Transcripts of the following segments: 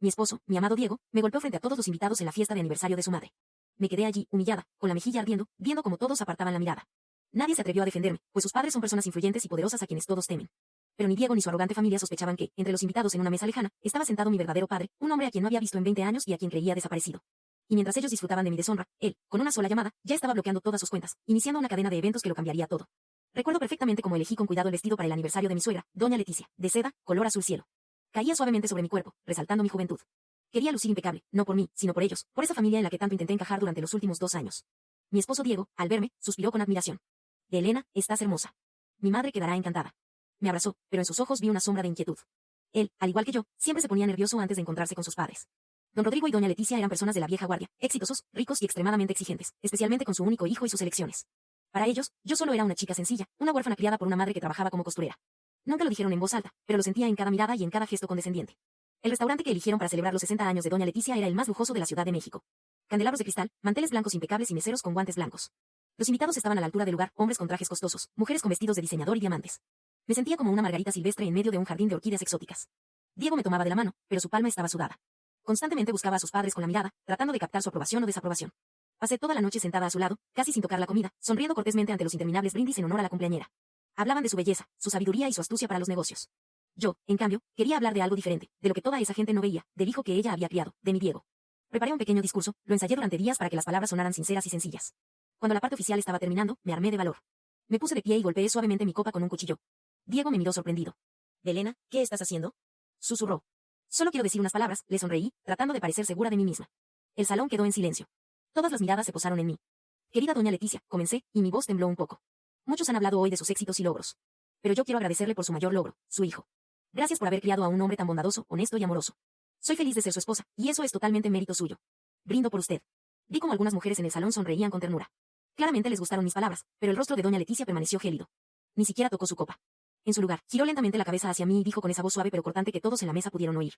mi esposo, mi amado Diego, me golpeó frente a todos los invitados en la fiesta de aniversario de su madre. Me quedé allí, humillada, con la mejilla ardiendo, viendo cómo todos apartaban la mirada. Nadie se atrevió a defenderme, pues sus padres son personas influyentes y poderosas a quienes todos temen. Pero ni Diego ni su arrogante familia sospechaban que, entre los invitados en una mesa lejana, estaba sentado mi verdadero padre, un hombre a quien no había visto en 20 años y a quien creía desaparecido. Y mientras ellos disfrutaban de mi deshonra, él, con una sola llamada, ya estaba bloqueando todas sus cuentas, iniciando una cadena de eventos que lo cambiaría todo. Recuerdo perfectamente cómo elegí con cuidado el vestido para el aniversario de mi suegra, doña Leticia, de seda, color azul cielo. Caía suavemente sobre mi cuerpo, resaltando mi juventud. Quería lucir impecable, no por mí, sino por ellos, por esa familia en la que tanto intenté encajar durante los últimos 2 años. Mi esposo Diego, al verme, suspiró con admiración. De Elena, estás hermosa. Mi madre quedará encantada. Me abrazó, pero en sus ojos vi una sombra de inquietud. Él, al igual que yo, siempre se ponía nervioso antes de encontrarse con sus padres. Don Rodrigo y doña Leticia eran personas de la vieja guardia, exitosos, ricos y extremadamente exigentes, especialmente con su único hijo y sus elecciones. Para ellos, yo solo era una chica sencilla, una huérfana criada por una madre que trabajaba como costurera. Nunca lo dijeron en voz alta, pero lo sentía en cada mirada y en cada gesto condescendiente. El restaurante que eligieron para celebrar los 60 años de doña Leticia era el más lujoso de la Ciudad de México. Candelabros de cristal, manteles blancos impecables y meseros con guantes blancos. Los invitados estaban a la altura del lugar, hombres con trajes costosos, mujeres con vestidos de diseñador y diamantes. Me sentía como una margarita silvestre en medio de un jardín de orquídeas exóticas. Diego me tomaba de la mano, pero su palma estaba sudada. Constantemente buscaba a sus padres con la mirada, tratando de captar su aprobación o desaprobación. Pasé toda la noche sentada a su lado, casi sin tocar la comida, sonriendo cortésmente ante los interminables brindis en honor a la cumpleañera. Hablaban de su belleza, su sabiduría y su astucia para los negocios. Yo, en cambio, quería hablar de algo diferente, de lo que toda esa gente no veía, del hijo que ella había criado, de mi Diego. Preparé un pequeño discurso, lo ensayé durante días para que las palabras sonaran sinceras y sencillas. Cuando la parte oficial estaba terminando, me armé de valor. Me puse de pie y golpeé suavemente mi copa con un cuchillo. Diego me miró sorprendido. «Elena, ¿qué estás haciendo?», susurró. «Solo quiero decir unas palabras», le sonreí, tratando de parecer segura de mí misma. El salón quedó en silencio. Todas las miradas se posaron en mí. «Querida doña Leticia», comencé, y mi voz tembló un poco. «Muchos han hablado hoy de sus éxitos y logros. Pero yo quiero agradecerle por su mayor logro, su hijo. Gracias por haber criado a un hombre tan bondadoso, honesto y amoroso. Soy feliz de ser su esposa, y eso es totalmente mérito suyo. Brindo por usted». Vi como algunas mujeres en el salón sonreían con ternura. Claramente les gustaron mis palabras, pero el rostro de doña Leticia permaneció gélido. Ni siquiera tocó su copa. En su lugar, giró lentamente la cabeza hacia mí y dijo con esa voz suave pero cortante que todos en la mesa pudieron oír.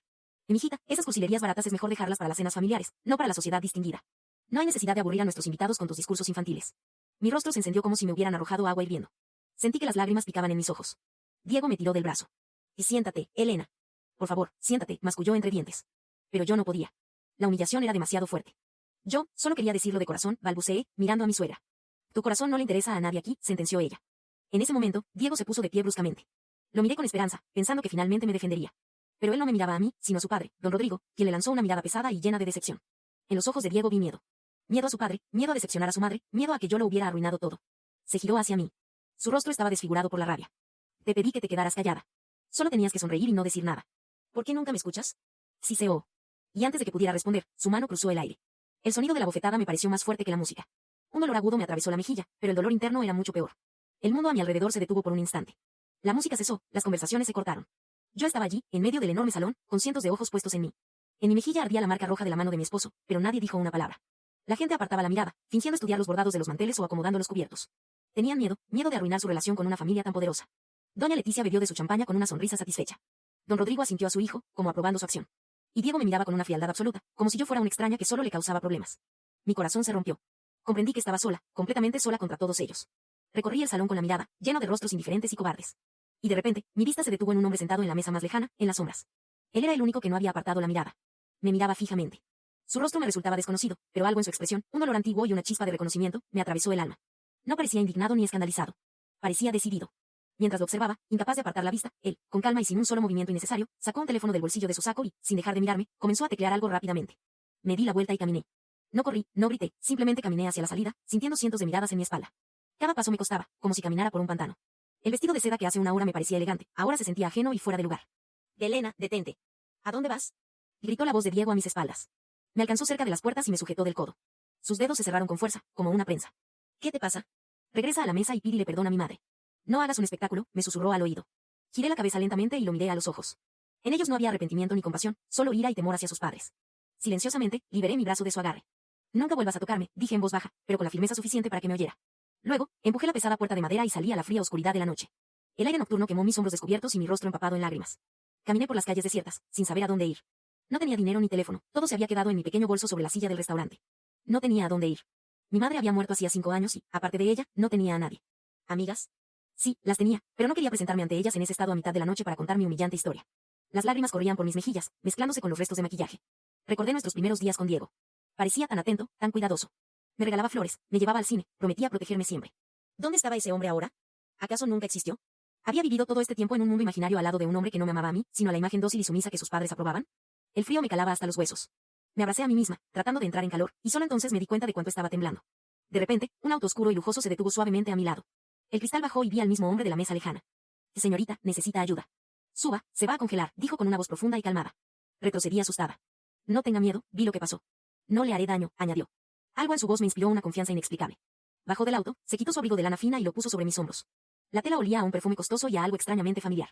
«Mijita, esas cursilerías baratas es mejor dejarlas para las cenas familiares, no para la sociedad distinguida. No hay necesidad de aburrir a nuestros invitados con tus discursos infantiles». Mi rostro se encendió como si me hubieran arrojado agua hirviendo. Sentí que las lágrimas picaban en mis ojos. Diego me tiró del brazo. «Y siéntate, Elena. Por favor, siéntate», masculló entre dientes. Pero yo no podía. La humillación era demasiado fuerte. «Yo, solo quería decirlo de corazón», balbuceé, mirando a mi suegra. «Tu corazón no le interesa a nadie aquí», sentenció ella. En ese momento, Diego se puso de pie bruscamente. Lo miré con esperanza, pensando que finalmente me defendería. Pero él no me miraba a mí, sino a su padre, don Rodrigo, quien le lanzó una mirada pesada y llena de decepción. En los ojos de Diego vi miedo. Miedo a su padre, miedo a decepcionar a su madre, miedo a que yo lo hubiera arruinado todo. Se giró hacia mí. Su rostro estaba desfigurado por la rabia. «Te pedí que te quedaras callada. Solo tenías que sonreír y no decir nada. ¿Por qué nunca me escuchas?», siseó. Y antes de que pudiera responder, su mano cruzó el aire. El sonido de la bofetada me pareció más fuerte que la música. Un dolor agudo me atravesó la mejilla, pero el dolor interno era mucho peor. El mundo a mi alrededor se detuvo por un instante. La música cesó, las conversaciones se cortaron. Yo estaba allí, en medio del enorme salón, con cientos de ojos puestos en mí. En mi mejilla ardía la marca roja de la mano de mi esposo, pero nadie dijo una palabra. La gente apartaba la mirada, fingiendo estudiar los bordados de los manteles o acomodando los cubiertos. Tenían miedo, miedo de arruinar su relación con una familia tan poderosa. Doña Leticia bebió de su champaña con una sonrisa satisfecha. Don Rodrigo asintió a su hijo, como aprobando su acción. Y Diego me miraba con una frialdad absoluta, como si yo fuera una extraña que solo le causaba problemas. Mi corazón se rompió. Comprendí que estaba sola, completamente sola contra todos ellos. Recorrí el salón con la mirada, lleno de rostros indiferentes y cobardes. Y de repente, mi vista se detuvo en un hombre sentado en la mesa más lejana, en las sombras. Él era el único que no había apartado la mirada. Me miraba fijamente. Su rostro me resultaba desconocido, pero algo en su expresión, un dolor antiguo y una chispa de reconocimiento, me atravesó el alma. No parecía indignado ni escandalizado. Parecía decidido. Mientras lo observaba, incapaz de apartar la vista, él, con calma y sin un solo movimiento innecesario, sacó un teléfono del bolsillo de su saco y, sin dejar de mirarme, comenzó a teclear algo rápidamente. Me di la vuelta y caminé. No corrí, no grité, simplemente caminé hacia la salida, sintiendo cientos de miradas en mi espalda. Cada paso me costaba, como si caminara por un pantano. El vestido de seda que hace una hora me parecía elegante, ahora se sentía ajeno y fuera de lugar. «Elena, detente». «¿A dónde vas?», gritó la voz de Diego a mis espaldas. Me alcanzó cerca de las puertas y me sujetó del codo. Sus dedos se cerraron con fuerza, como una prensa. «¿Qué te pasa?». «Regresa a la mesa y pídele perdón a mi madre». «No hagas un espectáculo», me susurró al oído. Giré la cabeza lentamente y lo miré a los ojos. En ellos no había arrepentimiento ni compasión, solo ira y temor hacia sus padres. Silenciosamente, liberé mi brazo de su agarre. «Nunca vuelvas a tocarme», dije en voz baja, pero con la firmeza suficiente para que me oyera. Luego, empujé la pesada puerta de madera y salí a la fría oscuridad de la noche. El aire nocturno quemó mis hombros descubiertos y mi rostro empapado en lágrimas. Caminé por las calles desiertas, sin saber a dónde ir. No tenía dinero ni teléfono, todo se había quedado en mi pequeño bolso sobre la silla del restaurante. No tenía a dónde ir. Mi madre había muerto hacía 5 años y, aparte de ella, no tenía a nadie. ¿Amigas? Sí, las tenía, pero no quería presentarme ante ellas en ese estado a mitad de la noche para contar mi humillante historia. Las lágrimas corrían por mis mejillas, mezclándose con los restos de maquillaje. Recordé nuestros primeros días con Diego. Parecía tan atento, tan cuidadoso. Me regalaba flores, me llevaba al cine, prometía protegerme siempre. ¿Dónde estaba ese hombre ahora? ¿Acaso nunca existió? ¿Había vivido todo este tiempo en un mundo imaginario al lado de un hombre que no me amaba a mí, sino a la imagen dócil y sumisa que sus padres aprobaban? El frío me calaba hasta los huesos. Me abracé a mí misma, tratando de entrar en calor, y solo entonces me di cuenta de cuánto estaba temblando. De repente, un auto oscuro y lujoso se detuvo suavemente a mi lado. El cristal bajó y vi al mismo hombre de la mesa lejana. Señorita, necesita ayuda. Suba, se va a congelar, dijo con una voz profunda y calmada. Retrocedí asustada. No tenga miedo, vi lo que pasó. No le haré daño, añadió. Algo en su voz me inspiró una confianza inexplicable. Bajó del auto, se quitó su abrigo de lana fina y lo puso sobre mis hombros. La tela olía a un perfume costoso y a algo extrañamente familiar.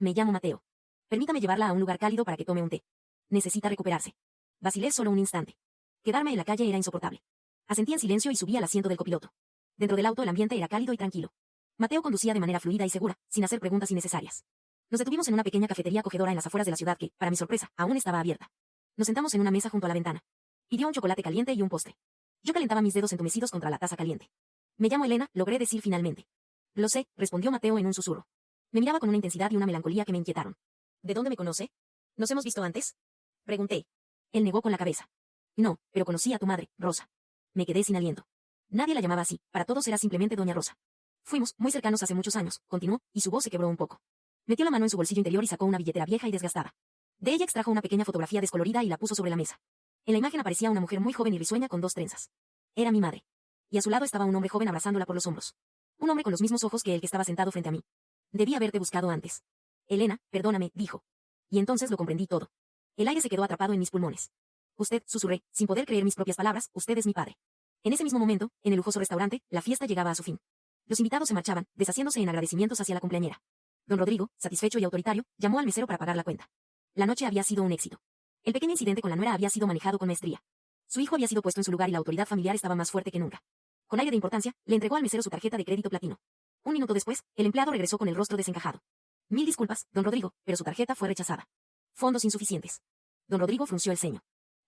Me llamo Mateo. Permítame llevarla a un lugar cálido para que tome un té. Necesita recuperarse. Vacilé solo un instante. Quedarme en la calle era insoportable. Asentí en silencio y subí al asiento del copiloto. Dentro del auto el ambiente era cálido y tranquilo. Mateo conducía de manera fluida y segura, sin hacer preguntas innecesarias. Nos detuvimos en una pequeña cafetería acogedora en las afueras de la ciudad que, para mi sorpresa, aún estaba abierta. Nos sentamos en una mesa junto a la ventana. Pidió un chocolate caliente y un postre. Yo calentaba mis dedos entumecidos contra la taza caliente. Me llamo Elena, logré decir finalmente. Lo sé, respondió Mateo en un susurro. Me miraba con una intensidad y una melancolía que me inquietaron. ¿De dónde me conoce? ¿Nos hemos visto antes? Pregunté. Él negó con la cabeza. No, pero conocí a tu madre, Rosa. Me quedé sin aliento. Nadie la llamaba así, para todos era simplemente Doña Rosa. Fuimos muy cercanos hace muchos años, continuó, y su voz se quebró un poco. Metió la mano en su bolsillo interior y sacó una billetera vieja y desgastada. De ella extrajo una pequeña fotografía descolorida y la puso sobre la mesa. En la imagen aparecía una mujer muy joven y risueña con dos trenzas. Era mi madre. Y a su lado estaba un hombre joven abrazándola por los hombros. Un hombre con los mismos ojos que el que estaba sentado frente a mí. Debí haberte buscado antes. Elena, perdóname, dijo. Y entonces lo comprendí todo. El aire se quedó atrapado en mis pulmones. Usted, susurré, sin poder creer mis propias palabras, usted es mi padre. En ese mismo momento, en el lujoso restaurante, la fiesta llegaba a su fin. Los invitados se marchaban, deshaciéndose en agradecimientos hacia la cumpleañera. Don Rodrigo, satisfecho y autoritario, llamó al mesero para pagar la cuenta. La noche había sido un éxito. El pequeño incidente con la nuera había sido manejado con maestría. Su hijo había sido puesto en su lugar y la autoridad familiar estaba más fuerte que nunca. Con aire de importancia, le entregó al mesero su tarjeta de crédito platino. Un minuto después, el empleado regresó con el rostro desencajado. Mil disculpas, don Rodrigo, pero su tarjeta fue rechazada. Fondos insuficientes. Don Rodrigo frunció el ceño.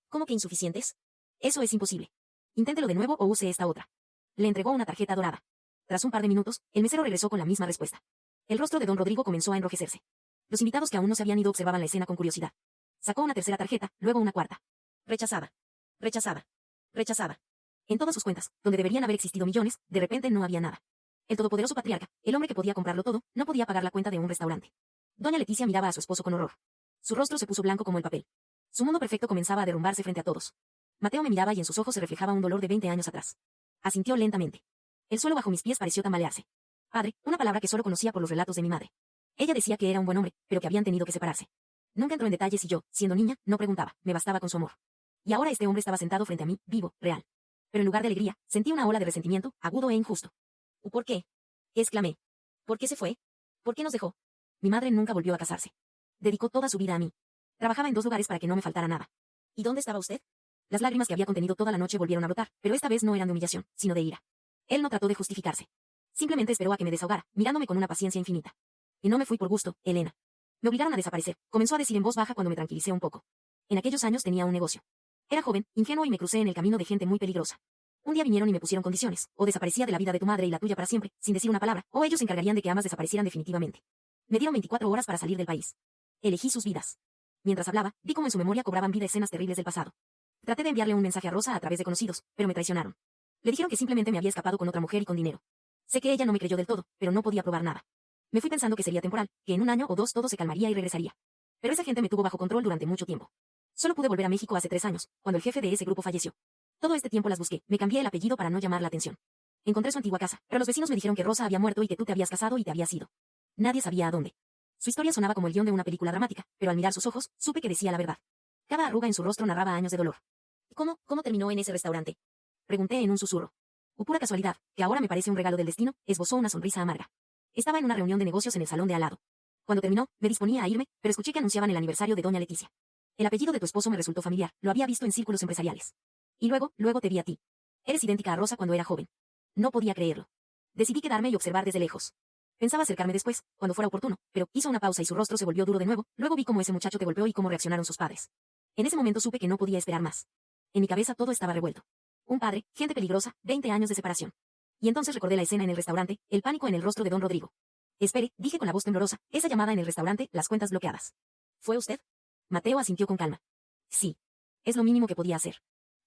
¿Cómo que insuficientes? Eso es imposible. Inténtelo de nuevo o use esta otra. Le entregó una tarjeta dorada. Tras un par de minutos, el mesero regresó con la misma respuesta. El rostro de don Rodrigo comenzó a enrojecerse. Los invitados que aún no se habían ido observaban la escena con curiosidad. Sacó una tercera tarjeta, luego una cuarta. Rechazada. Rechazada. Rechazada. En todas sus cuentas, donde deberían haber existido millones, de repente no había nada. El todopoderoso patriarca, el hombre que podía comprarlo todo, no podía pagar la cuenta de un restaurante. Doña Leticia miraba a su esposo con horror. Su rostro se puso blanco como el papel. Su mundo perfecto comenzaba a derrumbarse frente a todos. Mateo me miraba y en sus ojos se reflejaba un dolor de 20 años atrás. Asintió lentamente. El suelo bajo mis pies pareció tambalearse. Padre, una palabra que solo conocía por los relatos de mi madre. Ella decía que era un buen hombre, pero que habían tenido que separarse. Nunca entró en detalles y yo, siendo niña, no preguntaba, me bastaba con su amor. Y ahora este hombre estaba sentado frente a mí, vivo, real. Pero en lugar de alegría, sentí una ola de resentimiento, agudo e injusto. ¿Por qué? Exclamé. ¿Por qué se fue? ¿Por qué nos dejó? Mi madre nunca volvió a casarse. Dedicó toda su vida a mí. Trabajaba en 2 lugares para que no me faltara nada. ¿Y dónde estaba usted? Las lágrimas que había contenido toda la noche volvieron a brotar, pero esta vez no eran de humillación, sino de ira. Él no trató de justificarse. Simplemente esperó a que me desahogara, mirándome con una paciencia infinita. Y no me fui por gusto, Elena. Me obligaron a desaparecer, comenzó a decir en voz baja cuando me tranquilicé un poco. En aquellos años tenía un negocio. Era joven, ingenuo y me crucé en el camino de gente muy peligrosa. Un día vinieron y me pusieron condiciones, o desaparecía de la vida de tu madre y la tuya para siempre, sin decir una palabra, o ellos se encargarían de que ambas desaparecieran definitivamente. Me dieron 24 horas para salir del país. Elegí sus vidas. Mientras hablaba, vi cómo en su memoria cobraban vida escenas terribles del pasado. Traté de enviarle un mensaje a Rosa a través de conocidos, pero me traicionaron. Le dijeron que simplemente me había escapado con otra mujer y con dinero. Sé que ella no me creyó del todo, pero no podía probar nada. Me fui pensando que sería temporal, que en 1 año o 2 todo se calmaría y regresaría. Pero esa gente me tuvo bajo control durante mucho tiempo. Solo pude volver a México hace 3 años, cuando el jefe de ese grupo falleció. Todo este tiempo las busqué, me cambié el apellido para no llamar la atención. Encontré su antigua casa, pero los vecinos me dijeron que Rosa había muerto y que tú te habías casado y te habías ido. Nadie sabía a dónde. Su historia sonaba como el guión de una película dramática, pero al mirar sus ojos, supe que decía la verdad. Cada arruga en su rostro narraba años de dolor. ¿Cómo terminó en ese restaurante? Pregunté en un susurro. Pura casualidad, que ahora me parece un regalo del destino, esbozó una sonrisa amarga. Estaba en una reunión de negocios en el salón de al lado. Cuando terminó, me disponía a irme, pero escuché que anunciaban el aniversario de Doña Leticia. El apellido de tu esposo me resultó familiar, lo había visto en círculos empresariales. Y luego te vi a ti. Eres idéntica a Rosa cuando era joven. No podía creerlo. Decidí quedarme y observar desde lejos. Pensaba acercarme después, cuando fuera oportuno, pero hizo una pausa y su rostro se volvió duro de nuevo, luego vi cómo ese muchacho te golpeó y cómo reaccionaron sus padres. En ese momento supe que no podía esperar más. En mi cabeza todo estaba revuelto. Un padre, gente peligrosa, 20 años de separación. Y entonces recordé la escena en el restaurante, el pánico en el rostro de don Rodrigo. Espere, dije con la voz temblorosa, esa llamada en el restaurante, las cuentas bloqueadas. ¿Fue usted? Mateo asintió con calma. Sí. Es lo mínimo que podía hacer.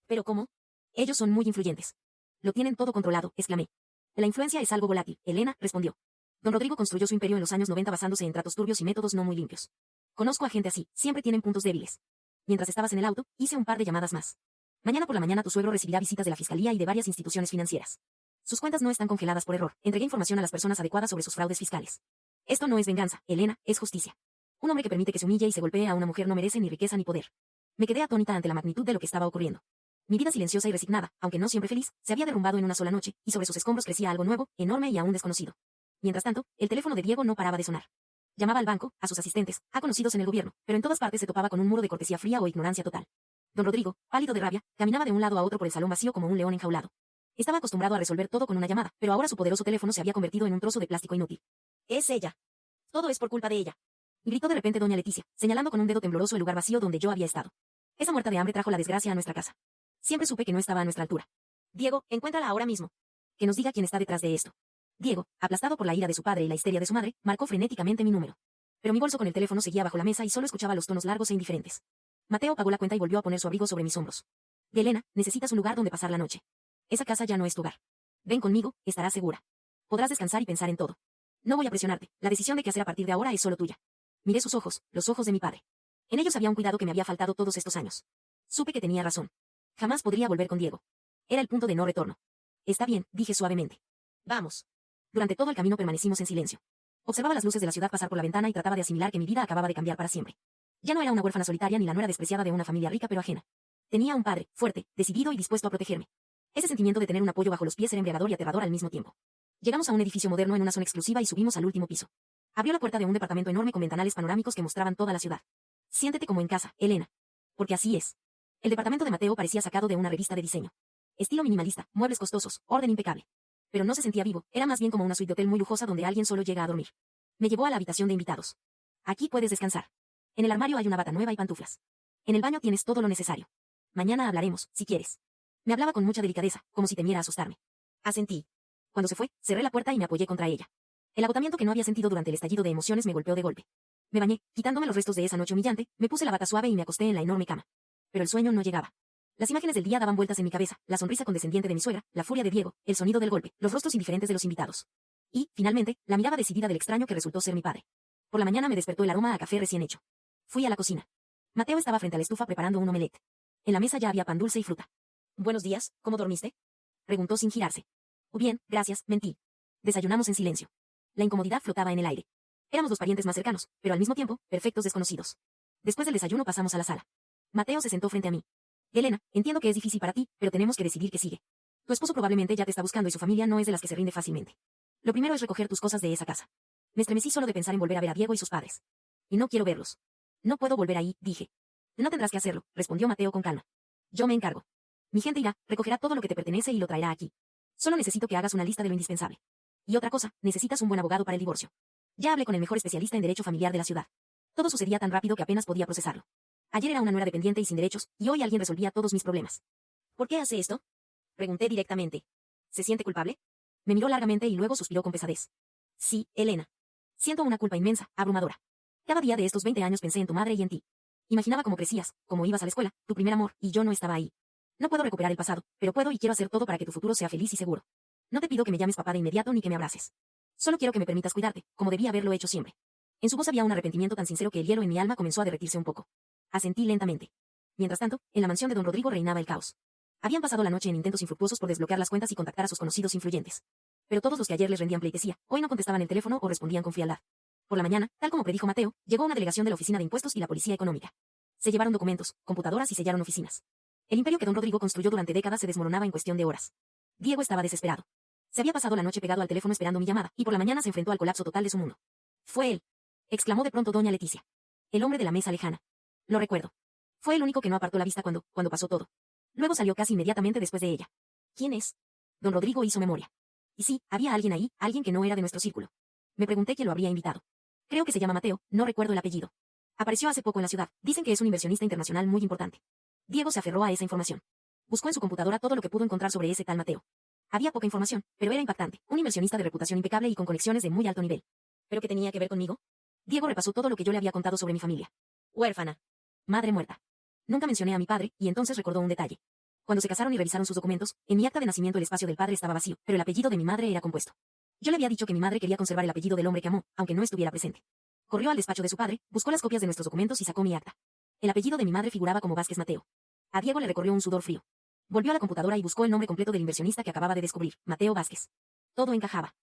¿Pero cómo? Ellos son muy influyentes. Lo tienen todo controlado, exclamé. La influencia es algo volátil, Elena respondió. Don Rodrigo construyó su imperio en los años 90 basándose en tratos turbios y métodos no muy limpios. Conozco a gente así, siempre tienen puntos débiles. Mientras estabas en el auto, hice un par de llamadas más. Mañana por la mañana tu suegro recibirá visitas de la fiscalía y de varias instituciones financieras. Sus cuentas no están congeladas por error. Entregué información a las personas adecuadas sobre sus fraudes fiscales. Esto no es venganza, Elena, es justicia. Un hombre que permite que se humille y se golpee a una mujer no merece ni riqueza ni poder. Me quedé atónita ante la magnitud de lo que estaba ocurriendo. Mi vida silenciosa y resignada, aunque no siempre feliz, se había derrumbado en una sola noche, y sobre sus escombros crecía algo nuevo, enorme y aún desconocido. Mientras tanto, el teléfono de Diego no paraba de sonar. Llamaba al banco, a sus asistentes, a conocidos en el gobierno, pero en todas partes se topaba con un muro de cortesía fría o ignorancia total. Don Rodrigo, pálido de rabia, caminaba de un lado a otro por el salón vacío como un león enjaulado. Estaba acostumbrado a resolver todo con una llamada, pero ahora su poderoso teléfono se había convertido en un trozo de plástico inútil. Es ella. Todo es por culpa de ella. Gritó de repente doña Leticia, señalando con un dedo tembloroso el lugar vacío donde yo había estado. Esa muerta de hambre trajo la desgracia a nuestra casa. Siempre supe que no estaba a nuestra altura. Diego, encuéntrala ahora mismo. Que nos diga quién está detrás de esto. Diego, aplastado por la ira de su padre y la histeria de su madre, marcó frenéticamente mi número. Pero mi bolso con el teléfono seguía bajo la mesa y solo escuchaba los tonos largos e indiferentes. Mateo pagó la cuenta y volvió a poner su abrigo sobre mis hombros. De Elena, necesitas un lugar donde pasar la noche. Esa casa ya no es tu hogar. Ven conmigo, estarás segura. Podrás descansar y pensar en todo. No voy a presionarte, la decisión de qué hacer a partir de ahora es solo tuya. Miré sus ojos, los ojos de mi padre. En ellos había un cuidado que me había faltado todos estos años. Supe que tenía razón. Jamás podría volver con Diego. Era el punto de no retorno. Está bien, dije suavemente. Vamos. Durante todo el camino permanecimos en silencio. Observaba las luces de la ciudad pasar por la ventana y trataba de asimilar que mi vida acababa de cambiar para siempre. Ya no era una huérfana solitaria ni la nuera despreciada de una familia rica pero ajena. Tenía un padre, fuerte, decidido y dispuesto a protegerme. Ese sentimiento de tener un apoyo bajo los pies era embriagador y aterrador al mismo tiempo. Llegamos a un edificio moderno en una zona exclusiva y subimos al último piso. Abrió la puerta de un departamento enorme con ventanales panorámicos que mostraban toda la ciudad. Siéntete como en casa, Elena. Porque así es. El departamento de Mateo parecía sacado de una revista de diseño. Estilo minimalista, muebles costosos, orden impecable. Pero no se sentía vivo, era más bien como una suite de hotel muy lujosa donde alguien solo llega a dormir. Me llevó a la habitación de invitados. Aquí puedes descansar. En el armario hay una bata nueva y pantuflas. En el baño tienes todo lo necesario. Mañana hablaremos, si quieres. Me hablaba con mucha delicadeza, como si temiera asustarme. Asentí. Cuando se fue, cerré la puerta y me apoyé contra ella. El agotamiento que no había sentido durante el estallido de emociones me golpeó de golpe. Me bañé, quitándome los restos de esa noche humillante, me puse la bata suave y me acosté en la enorme cama. Pero el sueño no llegaba. Las imágenes del día daban vueltas en mi cabeza, la sonrisa condescendiente de mi suegra, la furia de Diego, el sonido del golpe, los rostros indiferentes de los invitados. Y, finalmente, la mirada decidida del extraño que resultó ser mi padre. Por la mañana me despertó el aroma a café recién hecho. Fui a la cocina. Mateo estaba frente a la estufa preparando un omelette. En la mesa ya había pan dulce y fruta. Buenos días, ¿cómo dormiste? Preguntó sin girarse. Bien, gracias, mentí. Desayunamos en silencio. La incomodidad flotaba en el aire. Éramos los parientes más cercanos, pero al mismo tiempo, perfectos desconocidos. Después del desayuno pasamos a la sala. Mateo se sentó frente a mí. Elena, entiendo que es difícil para ti, pero tenemos que decidir qué sigue. Tu esposo probablemente ya te está buscando y su familia no es de las que se rinde fácilmente. Lo primero es recoger tus cosas de esa casa. Me estremecí solo de pensar en volver a ver a Diego y sus padres. Y no quiero verlos. No puedo volver ahí, dije. No tendrás que hacerlo, respondió Mateo con calma. Yo me encargo. Mi gente irá, recogerá todo lo que te pertenece y lo traerá aquí. Solo necesito que hagas una lista de lo indispensable. Y otra cosa, necesitas un buen abogado para el divorcio. Ya hablé con el mejor especialista en derecho familiar de la ciudad. Todo sucedía tan rápido que apenas podía procesarlo. Ayer era una nuera dependiente y sin derechos, y hoy alguien resolvía todos mis problemas. ¿Por qué hace esto? Pregunté directamente. ¿Se siente culpable? Me miró largamente y luego suspiró con pesadez. Sí, Elena. Siento una culpa inmensa, abrumadora. Cada día de estos 20 años pensé en tu madre y en ti. Imaginaba cómo crecías, cómo ibas a la escuela, tu primer amor, y yo no estaba ahí. No puedo recuperar el pasado, pero puedo y quiero hacer todo para que tu futuro sea feliz y seguro. No te pido que me llames papá de inmediato ni que me abraces. Solo quiero que me permitas cuidarte, como debía haberlo hecho siempre. En su voz había un arrepentimiento tan sincero que el hielo en mi alma comenzó a derretirse un poco. Asentí lentamente. Mientras tanto, en la mansión de don Rodrigo reinaba el caos. Habían pasado la noche en intentos infructuosos por desbloquear las cuentas y contactar a sus conocidos influyentes. Pero todos los que ayer les rendían pleitesía, hoy no contestaban el teléfono o respondían con frialdad. Por la mañana, tal como predijo Mateo, llegó una delegación de la Oficina de Impuestos y la Policía Económica. Se llevaron documentos, computadoras y sellaron oficinas. El imperio que don Rodrigo construyó durante décadas se desmoronaba en cuestión de horas. Diego estaba desesperado. Se había pasado la noche pegado al teléfono esperando mi llamada, y por la mañana se enfrentó al colapso total de su mundo. Fue él, exclamó de pronto doña Leticia. El hombre de la mesa lejana. Lo recuerdo. Fue el único que no apartó la vista cuando pasó todo. Luego salió casi inmediatamente después de ella. ¿Quién es? Don Rodrigo hizo memoria. Y sí, había alguien ahí, alguien que no era de nuestro círculo. Me pregunté quién lo habría invitado. Creo que se llama Mateo, no recuerdo el apellido. Apareció hace poco en la ciudad, dicen que es un inversionista internacional muy importante. Diego se aferró a esa información. Buscó en su computadora todo lo que pudo encontrar sobre ese tal Mateo. Había poca información, pero era impactante, un inversionista de reputación impecable y con conexiones de muy alto nivel. ¿Pero qué tenía que ver conmigo? Diego repasó todo lo que yo le había contado sobre mi familia. Huérfana. Madre muerta. Nunca mencioné a mi padre, y entonces recordó un detalle. Cuando se casaron y revisaron sus documentos, en mi acta de nacimiento el espacio del padre estaba vacío, pero el apellido de mi madre era compuesto. Yo le había dicho que mi madre quería conservar el apellido del hombre que amó, aunque no estuviera presente. Corrió al despacho de su padre, buscó las copias de nuestros documentos y sacó mi acta. El apellido de mi madre figuraba como Vázquez Mateo. A Diego le recorrió un sudor frío. Volvió a la computadora y buscó el nombre completo del inversionista que acababa de descubrir, Mateo Vázquez. Todo encajaba.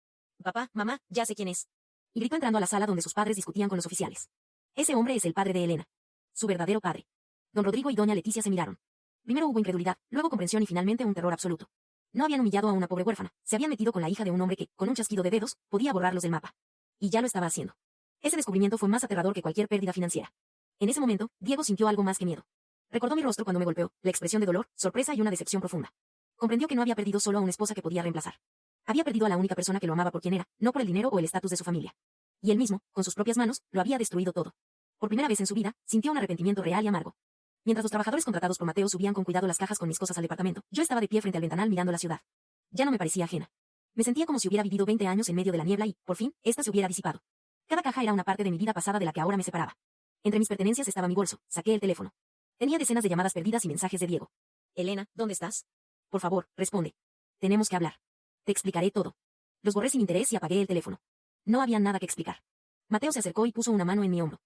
Papá, mamá, ya sé quién es. Y gritó entrando a la sala donde sus padres discutían con los oficiales. Ese hombre es el padre de Elena. Su verdadero padre. Don Rodrigo y doña Leticia se miraron. Primero hubo incredulidad, luego comprensión y finalmente un terror absoluto. No habían humillado a una pobre huérfana, se habían metido con la hija de un hombre que, con un chasquido de dedos, podía borrarlos del mapa. Y ya lo estaba haciendo. Ese descubrimiento fue más aterrador que cualquier pérdida financiera. En ese momento, Diego sintió algo más que miedo. Recordó mi rostro cuando me golpeó, la expresión de dolor, sorpresa y una decepción profunda. Comprendió que no había perdido solo a una esposa que podía reemplazar. Había perdido a la única persona que lo amaba por quien era, no por el dinero o el estatus de su familia. Y él mismo, con sus propias manos, lo había destruido todo. Por primera vez en su vida, sintió un arrepentimiento real y amargo. Mientras los trabajadores contratados por Mateo subían con cuidado las cajas con mis cosas al departamento, yo estaba de pie frente al ventanal mirando la ciudad. Ya no me parecía ajena. Me sentía como si hubiera vivido 20 años en medio de la niebla y, por fin, ésta se hubiera disipado. Cada caja era una parte de mi vida pasada de la que ahora me separaba. Entre mis pertenencias estaba mi bolso, saqué el teléfono. Tenía decenas de llamadas perdidas y mensajes de Diego. Elena, ¿dónde estás? Por favor, responde. Tenemos que hablar. Te explicaré todo. Los borré sin interés y apagué el teléfono. No había nada que explicar. Mateo se acercó y puso una mano en mi hombro.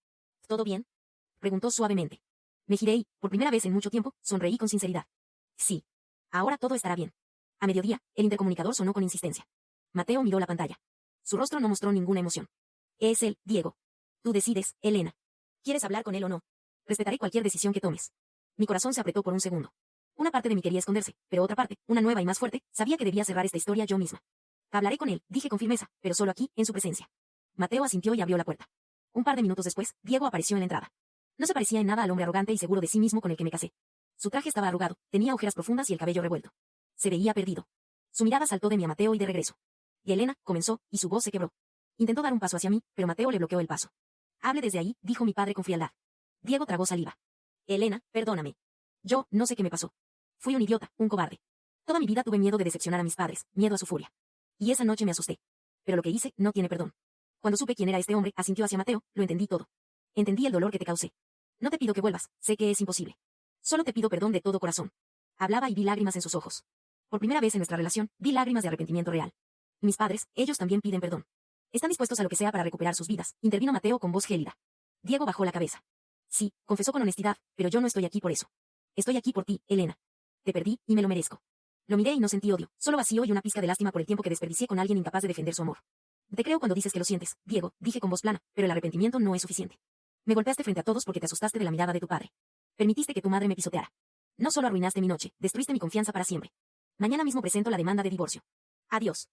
¿Todo bien? Preguntó suavemente. Me giré y, por primera vez en mucho tiempo, sonreí con sinceridad. Sí. Ahora todo estará bien. A mediodía, el intercomunicador sonó con insistencia. Mateo miró la pantalla. Su rostro no mostró ninguna emoción. Es él, Diego. Tú decides, Elena. ¿Quieres hablar con él o no? Respetaré cualquier decisión que tomes. Mi corazón se apretó por un segundo. Una parte de mí quería esconderse, pero otra parte, una nueva y más fuerte, sabía que debía cerrar esta historia yo misma. Hablaré con él, dije con firmeza, pero solo aquí, en su presencia. Mateo asintió y abrió la puerta. Un par de minutos después, Diego apareció en la entrada. No se parecía en nada al hombre arrogante y seguro de sí mismo con el que me casé. Su traje estaba arrugado, tenía ojeras profundas y el cabello revuelto. Se veía perdido. Su mirada saltó de mí a Mateo y de regreso. Y Elena, comenzó, y su voz se quebró. Intentó dar un paso hacia mí, pero Mateo le bloqueó el paso. Hable desde ahí, dijo mi padre con frialdad. Diego tragó saliva. Elena, perdóname. Yo, no sé qué me pasó. Fui un idiota, un cobarde. Toda mi vida tuve miedo de decepcionar a mis padres, miedo a su furia. Y esa noche me asusté. Pero lo que hice no tiene perdón. Cuando supe quién era este hombre, asintió hacia Mateo, lo entendí todo. Entendí el dolor que te causé. No te pido que vuelvas, sé que es imposible. Solo te pido perdón de todo corazón. Hablaba y vi lágrimas en sus ojos. Por primera vez en nuestra relación, vi lágrimas de arrepentimiento real. Mis padres, ellos también piden perdón. Están dispuestos a lo que sea para recuperar sus vidas, intervino Mateo con voz gélida. Diego bajó la cabeza. Sí, confesó con honestidad, pero yo no estoy aquí por eso. Estoy aquí por ti, Elena. Te perdí, y me lo merezco. Lo miré y no sentí odio, solo vacío y una pizca de lástima por el tiempo que desperdicié con alguien incapaz de defender su amor. Te creo cuando dices que lo sientes, Diego, dije con voz plana, pero el arrepentimiento no es suficiente. Me golpeaste frente a todos porque te asustaste de la mirada de tu padre. Permitiste que tu madre me pisoteara. No solo arruinaste mi noche, destruiste mi confianza para siempre. Mañana mismo presento la demanda de divorcio. Adiós.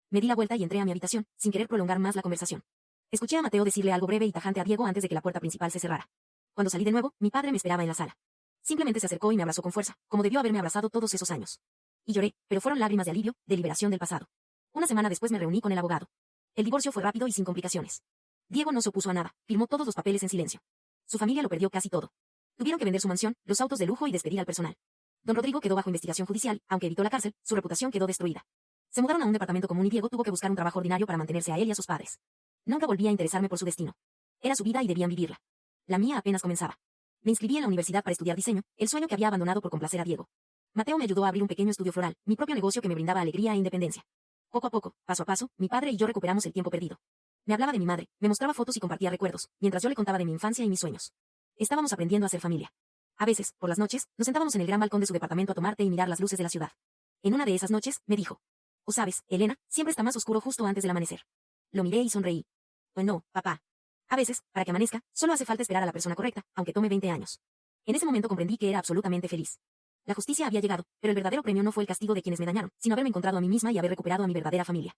Me di la vuelta y entré a mi habitación, sin querer prolongar más la conversación. Escuché a Mateo decirle algo breve y tajante a Diego antes de que la puerta principal se cerrara. Cuando salí de nuevo, mi padre me esperaba en la sala. Simplemente se acercó y me abrazó con fuerza, como debió haberme abrazado todos esos años. Y lloré, pero fueron lágrimas de alivio, de liberación del pasado. Una semana después me reuní con el abogado. El divorcio fue rápido y sin complicaciones. Diego no se opuso a nada, firmó todos los papeles en silencio. Su familia lo perdió casi todo. Tuvieron que vender su mansión, los autos de lujo y despedir al personal. Don Rodrigo quedó bajo investigación judicial, aunque evitó la cárcel, su reputación quedó destruida. Se mudaron a un departamento común y Diego tuvo que buscar un trabajo ordinario para mantenerse a él y a sus padres. Nunca volví a interesarme por su destino. Era su vida y debían vivirla. La mía apenas comenzaba. Me inscribí en la universidad para estudiar diseño, el sueño que había abandonado por complacer a Diego. Mateo me ayudó a abrir un pequeño estudio floral, mi propio negocio que me brindaba alegría e independencia. Poco a poco, paso a paso, mi padre y yo recuperamos el tiempo perdido. Me hablaba de mi madre, me mostraba fotos y compartía recuerdos, mientras yo le contaba de mi infancia y mis sueños. Estábamos aprendiendo a ser familia. A veces, por las noches, nos sentábamos en el gran balcón de su departamento a tomar té y mirar las luces de la ciudad. En una de esas noches, me dijo: «Oh, sabes, Elena, siempre está más oscuro justo antes del amanecer». Lo miré y sonreí. «Pues no, papá. A veces, para que amanezca, solo hace falta esperar a la persona correcta, aunque tome 20 años». En ese momento comprendí que era absolutamente feliz. La justicia había llegado, pero el verdadero premio no fue el castigo de quienes me dañaron, sino haberme encontrado a mí misma y haber recuperado a mi verdadera familia.